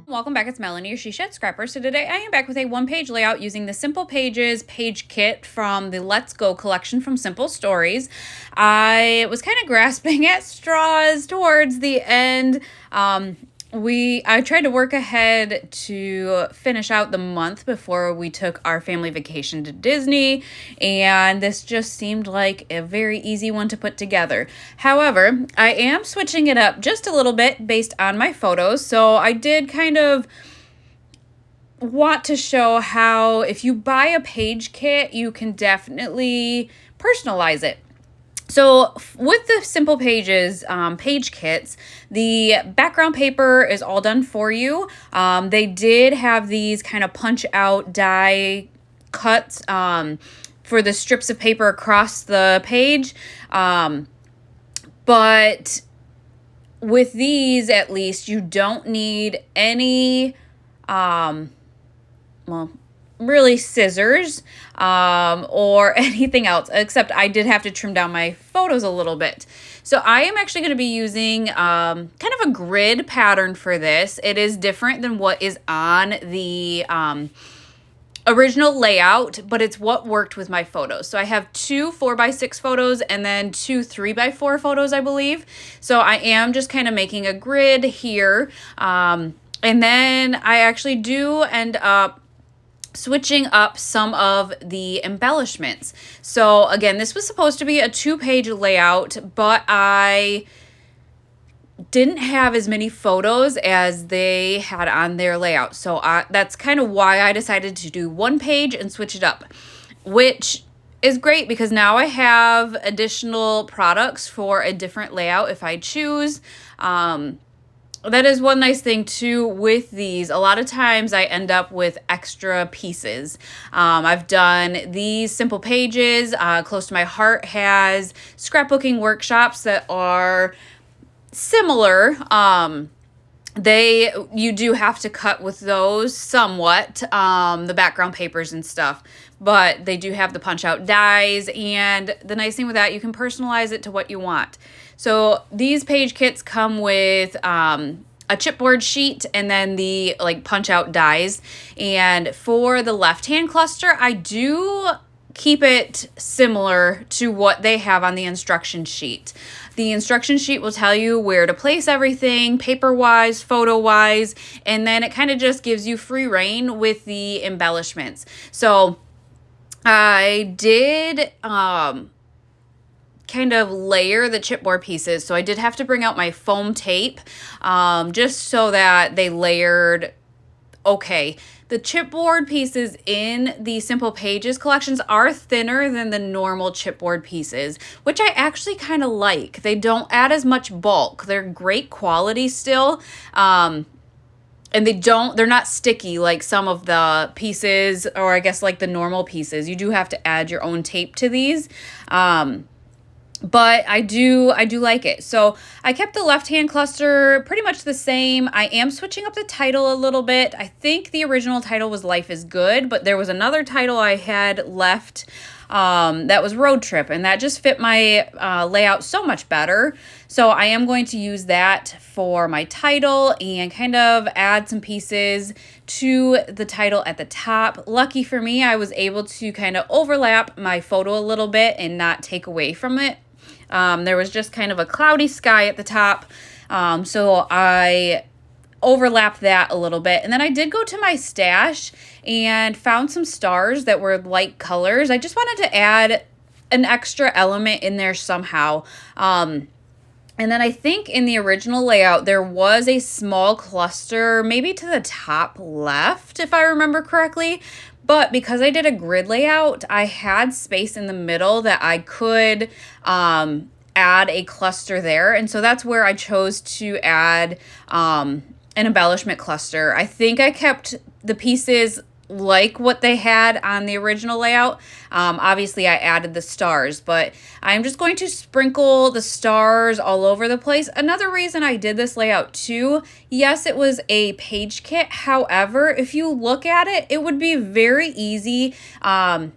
Welcome back, it's Melanie, your She Shed Scrapper. So today I am back with a one-page layout using the Simple Pages page kit from the Let's Go collection from Simple Stories. I was kind of grasping at straws towards the end. I tried to work ahead to finish out the month before we took our family vacation to Disney, and this just seemed like a very easy one to put together. However, I am switching it up just a little bit based on my photos, so I did kind of want to show how if you buy a page kit, you can definitely personalize it. So with the Simple Pages page kits, the background paper is all done for you. They did have these kind of punch out die cuts for the strips of paper across the page. But with these, at least, you don't need any, really scissors or anything else, except I did have to trim down my photos a little bit. So I am actually going to be using kind of a grid pattern for this. It is different than what is on the original layout, but it's what worked with my photos. So I have 2 4x6 photos and then 2 3x4 photos, I believe. So I am just kind of making a grid here. And then I actually do end up switching up some of the embellishments. So again, this was supposed to be a 2-page layout, but I didn't have as many photos as they had on their layout. So that's kind of why I decided to do 1 page and switch it up, which is great because now I have additional products for a different layout if I choose. That is one nice thing too with these. A lot of times I end up with extra pieces. I've done these Simple Pages. Close to My Heart has scrapbooking workshops that are similar. You do have to cut with those somewhat, the background papers and stuff, but they do have the punch out dies, and the nice thing with that, you can personalize it to what you want. So these page kits come with a chipboard sheet and then the punch out dies. And for the left hand cluster, I do keep it similar to what they have on the instruction sheet. The instruction sheet will tell you where to place everything, paper-wise, photo-wise, and then it kind of just gives you free reign with the embellishments. So I did kind of layer the chipboard pieces. So I did have to bring out my foam tape just so that they layered okay. The chipboard pieces in the Simple Pages collections are thinner than the normal chipboard pieces, which I actually kind of like. They don't add as much bulk. They're great quality still. And they're not sticky like some of the pieces, or I guess like the normal pieces. You do have to add your own tape to these. But I do like it. So I kept the left-hand cluster pretty much the same. I am switching up the title a little bit. I think the original title was Life is Good, but there was another title I had left that was Road Trip, and that just fit my layout so much better. So I am going to use that for my title and kind of add some pieces to the title at the top. Lucky for me, I was able to kind of overlap my photo a little bit and not take away from it. There was just kind of a cloudy sky at the top, so I overlapped that a little bit. And then I did go to my stash and found some stars that were light colors. I just wanted to add an extra element in there somehow. And then I think in the original layout, there was a small cluster, maybe to the top left, if I remember correctly. But because I did a grid layout, I had space in the middle that I could add a cluster there. And so that's where I chose to add an embellishment cluster. I think I kept the pieces like what they had on the original layout. Obviously, I added the stars, but I'm just going to sprinkle the stars all over the place. Another reason I did this layout too, yes, it was a page kit. However, if you look at it, it would be very easy to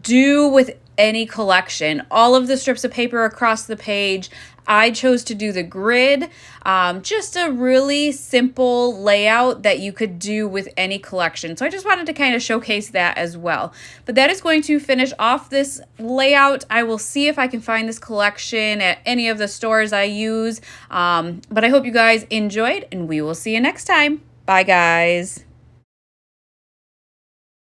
do with any collection. All of the strips of paper across the page, I chose to do the grid, just a really simple layout that you could do with any collection. So I just wanted to kind of showcase that as well. But that is going to finish off this layout. I will see if I can find this collection at any of the stores I use. But I hope you guys enjoyed, and we will see you next time. Bye, guys.